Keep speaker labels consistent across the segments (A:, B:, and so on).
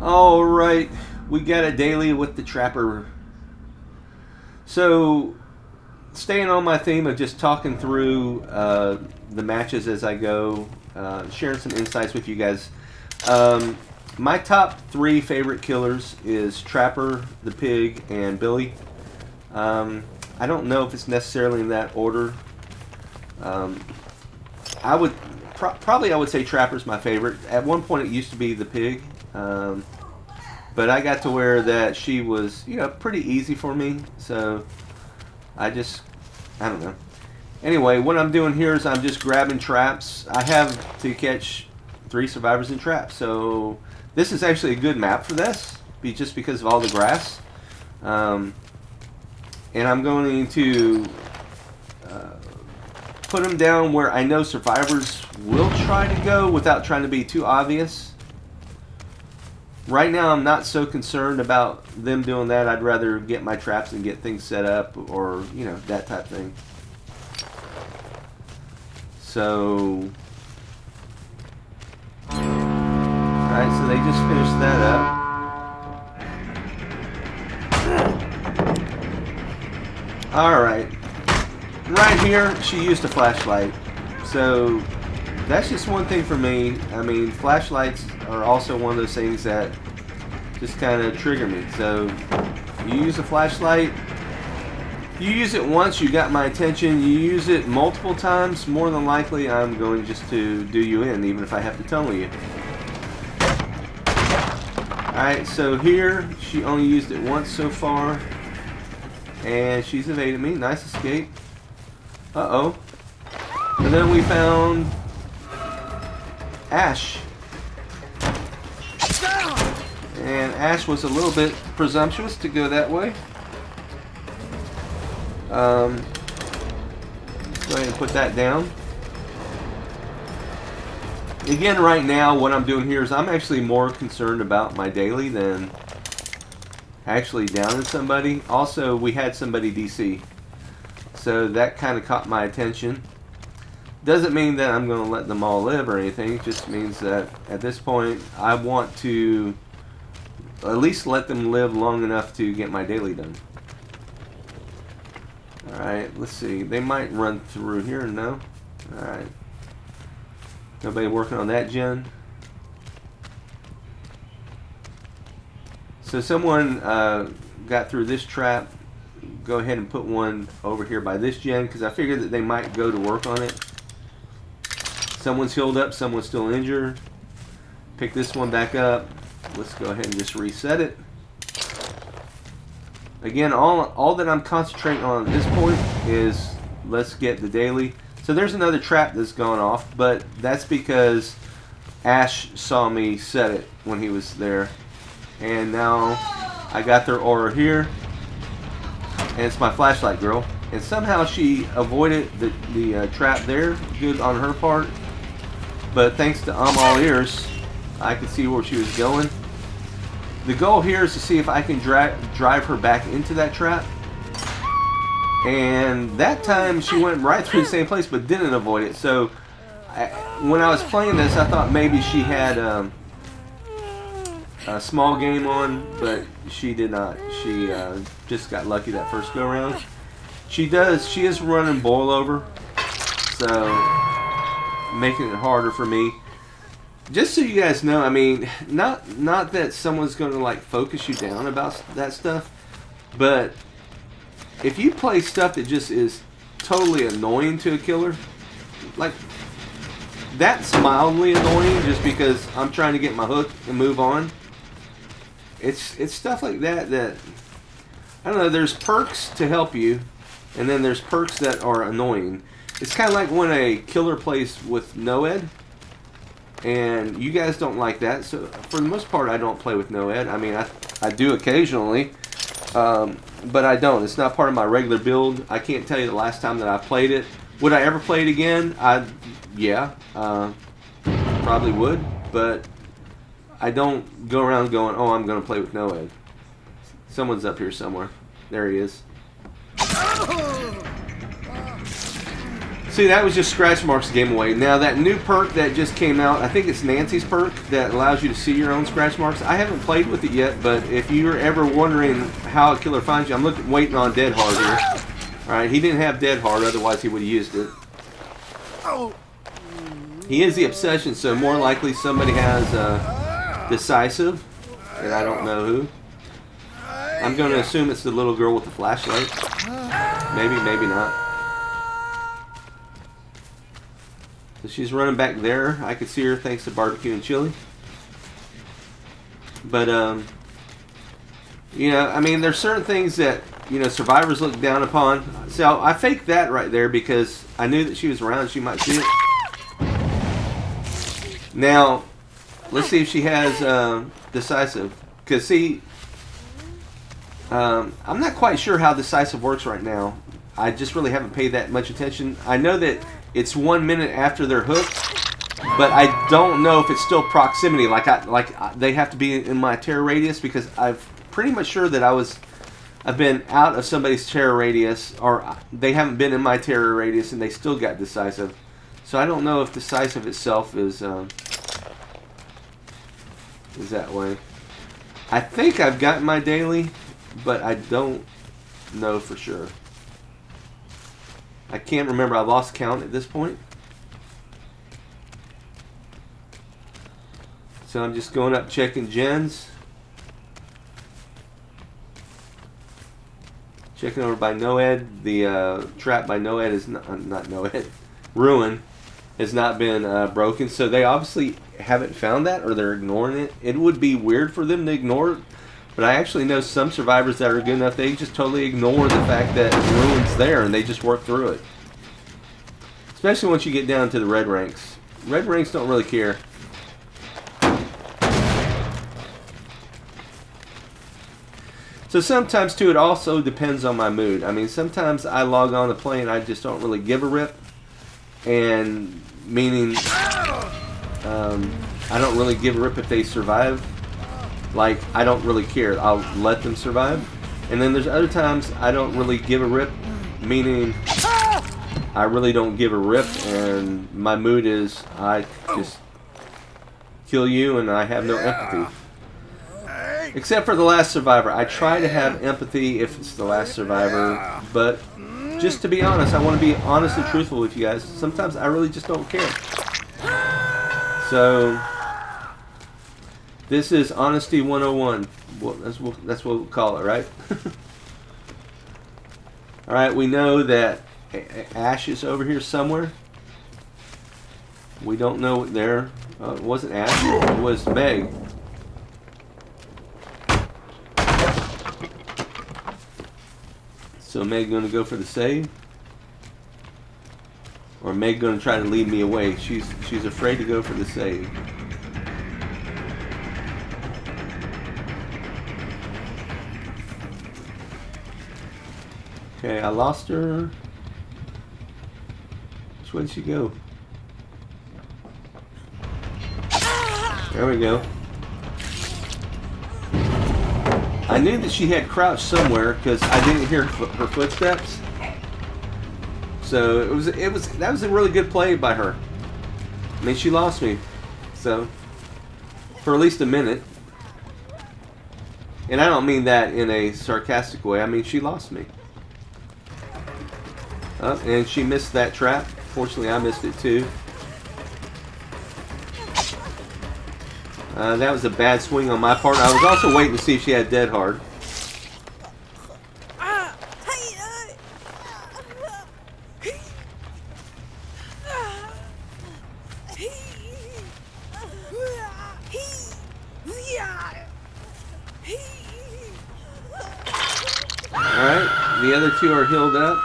A: Alright, we got a daily with the Trapper. So, staying on my theme of just talking through the matches as I go, sharing some insights with you guys. My top three favorite killers is Trapper, the Pig, and Billy. I don't know if it's necessarily in that order. I would probably I would say Trapper's my favorite. At one point, it used to be the Pig. But I got to where that she was, pretty easy for me. So I don't know. Anyway, what I'm doing here is I'm just grabbing traps. I have to catch 3 survivors in traps. So this is actually a good map for this, just because of all the grass. And I'm going to put them down where I know survivors will try to go without trying to be too obvious. Right now, I'm not so concerned about them doing that. I'd rather get my traps and get things set up, or that type of thing. So, all right. So they just finished that up. All right. Right here, she used a flashlight. So that's just one thing for me. I mean, flashlights are also one of those things that just kind of trigger me. So you use a flashlight, you use it once, you got my attention. You use it multiple times, more than likely I'm going just to do you in, even if I have to tunnel you. Alright, so here she only used it once so far, and she's evaded me. Nice escape. Uh-oh. And then we found Ash. And Ash was a little bit presumptuous to go that way. Go ahead and put that down. Again, right now, what I'm doing here is I'm actually more concerned about my daily than actually downing somebody. Also, we had somebody DC. So that kind of caught my attention. Doesn't mean that I'm going to let them all live or anything. It just means that at this point, I want to at least let them live long enough to get my daily done. Alright, let's see. They might run through here. No? Alright. Nobody working on that gen? So someone got through this trap. Go ahead and put one over here by this gen, because I figured that they might go to work on it. Someone's healed up, someone's still injured. Pick this one back up. Let's go ahead and just reset it. Again, all that I'm concentrating on at this point is let's get the daily. So there's another trap that's gone off, but that's because Ash saw me set it when he was there. And now I got their aura here. And it's my flashlight girl. And somehow she avoided the trap there. Good on her part. But thanks to I'm all ears, I could see where she was going. The goal here is to see if I can drive her back into that trap. And that time she went right through the same place but didn't avoid it. So when I was playing this, I thought maybe she had a small game on, but she did not. She just got lucky that first go around. She is running boil over, so making it harder for me. Just so you guys know, I mean, not that someone's going to like focus you down about that stuff, but if you play stuff that just is totally annoying to a killer, like that's mildly annoying just because I'm trying to get my hook and move on. It's stuff like that I don't know, there's perks to help you, and then there's perks that are annoying. It's kind of like when a killer plays with no-ed, and you guys don't like that. So for the most part, I don't play with no-ed. I mean, I do occasionally, but I don't. It's not part of my regular build. I can't tell you the last time that I played it. Would I ever play it again? Yeah, probably would, but I don't go around going, oh, I'm going to play with no-ed. Someone's up here somewhere. There he is. See, that was just scratch marks game away. Now, that new perk that just came out, I think it's Nancy's perk that allows you to see your own scratch marks. I haven't played with it yet, but if you're ever wondering how a killer finds you, I'm waiting on Dead Hard here. Alright, he didn't have Dead Hard, otherwise he would have used it. He is the obsession, so more likely somebody has Decisive, and I don't know who. I'm going to assume it's the little girl with the flashlight. Maybe, maybe not. So she's running back there. I could see her thanks to barbecue and chili. But, you know, I mean, there's certain things that, you know, survivors look down upon. So I faked that right there because I knew that she was around. She might see it. Now, let's see if she has Decisive. Because, see, I'm not quite sure how Decisive works right now. I just really haven't paid that much attention. I know that it's 1 minute after they're hooked, but I don't know if it's still proximity. Like they have to be in my terror radius, because I'm pretty much sure that I've been out of somebody's terror radius, or they haven't been in my terror radius and they still got Decisive. So I don't know if Decisive itself is that way. I think I've gotten my daily, but I don't know for sure. I can't remember. I lost count at this point. So I'm just going up checking gens. Checking over by Noed. The trap by Noed is not Noed. Ruin has not been broken. So they obviously haven't found that, or they're ignoring it. It would be weird for them to ignore it. But I actually know some survivors that are good enough, they just totally ignore the fact that Ruin's there and they just work through it. Especially once you get down to the red ranks. Red ranks don't really care. So sometimes too, it also depends on my mood. I mean, sometimes I log on to play and I just don't really give a rip. And meaning, I don't really give a rip if they survive. Like, I don't really care. I'll let them survive. And then there's other times I don't really give a rip, meaning I really don't give a rip, and my mood is I just kill you and I have no empathy. Except for the last survivor. I try to have empathy if it's the last survivor, but just to be honest, I want to be honest and truthful with you guys. Sometimes I really just don't care. So this is Honesty 101. Well, that's what we'll call it, right? Alright, we know that Ash is over here somewhere. We don't know what there. It wasn't Ash, it was Meg. So Meg going to go for the save? Or Meg going to try to lead me away? She's afraid to go for the save. Okay, I lost her. Which way did she go? There we go. I knew that she had crouched somewhere because I didn't hear her footsteps. So that was a really good play by her. I mean, she lost me, so for at least a minute. And I don't mean that in a sarcastic way. I mean, she lost me. Oh, and she missed that trap. Fortunately, I missed it too. That was a bad swing on my part. I was also waiting to see if she had Dead Hard. Alright, the other two are healed up.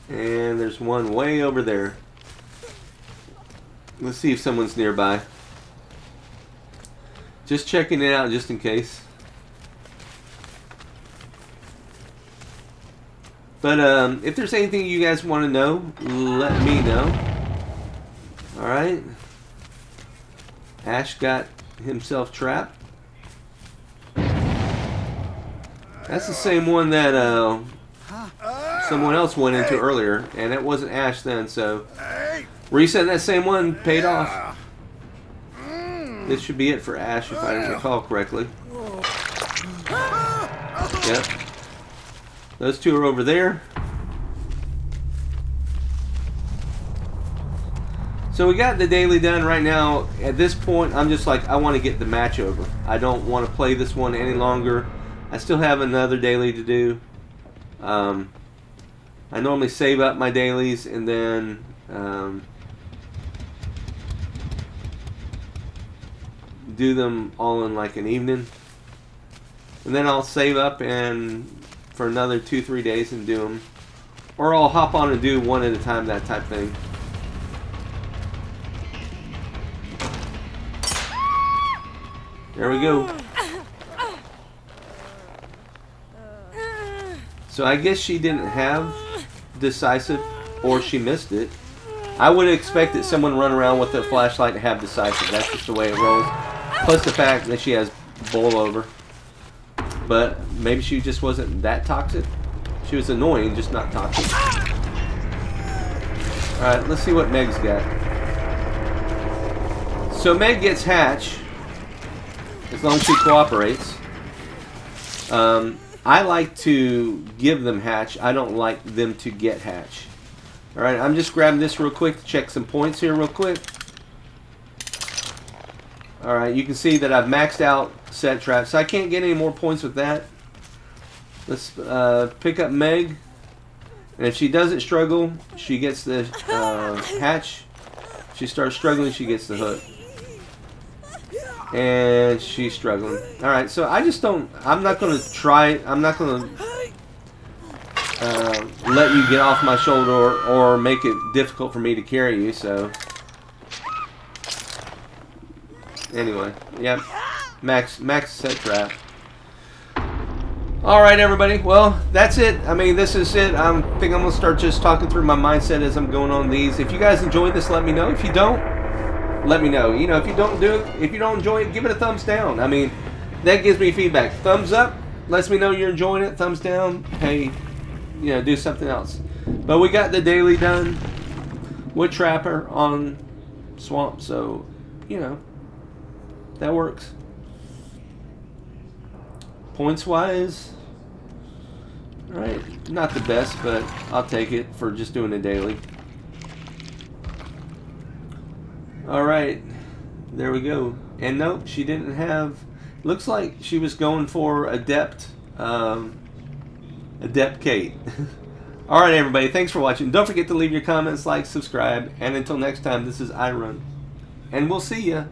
A: And there's one way over there. Let's see if someone's nearby. Just checking it out just in case. But if there's anything you guys want to know, let me know. Alright. Ash got himself trapped. That's the same one that someone else went into earlier, and it wasn't Ash then, so resetting that same one paid off. This should be it for Ash, if I recall correctly. Yep. Those two are over there. So we got the daily done right now. At this point, I'm just like, I want to get the match over. I don't want to play this one any longer. I still have another daily to do. I normally save up my dailies and then do them all in like an evening. And then I'll save up and for another 2-3 days and do them. Or I'll hop on and do one at a time, that type thing. There we go. So I guess she didn't have decisive, or she missed it. I would expect that someone run around with a flashlight and have decisive. That's just the way it rolls. Plus the fact that she has bowl over. But maybe she just wasn't that toxic. She was annoying, just not toxic. Alright, let's see what Meg's got. So Meg gets Hatch, as long as she cooperates. I like to give them Hatch. I don't like them to get Hatch. Alright, I'm just grabbing this real quick to check some points here real quick. Alright, you can see that I've maxed out set traps. So I can't get any more points with that. Let's pick up Meg. And if she doesn't struggle, she gets the Hatch. If she starts struggling, she gets the hook. And she's struggling. Alright, so I just don't... I'm not going to try... I'm not going to let you get off my shoulder or make it difficult for me to carry you, so... Anyway, yeah. Max set trap. Alright, everybody. Well, that's it. I mean, this is it. I think I'm going to start just talking through my mindset as I'm going on these. If you guys enjoyed this, let me know. If you don't, let me know. You know, if you don't do it, if you don't enjoy it, give it a thumbs down. I mean, that gives me feedback. Thumbs up lets me know you're enjoying it. Thumbs down, hey, you know, do something else. But we got the daily done. Wood Trapper on Swamp, so, you know, that works. Points wise, alright, not the best, but I'll take it for just doing a daily. Alright, there we go. And nope, she didn't have... Looks like she was going for Adept Kate. Alright, everybody, thanks for watching. Don't forget to leave your comments, like, subscribe, and until next time, this is iRun. And we'll see ya.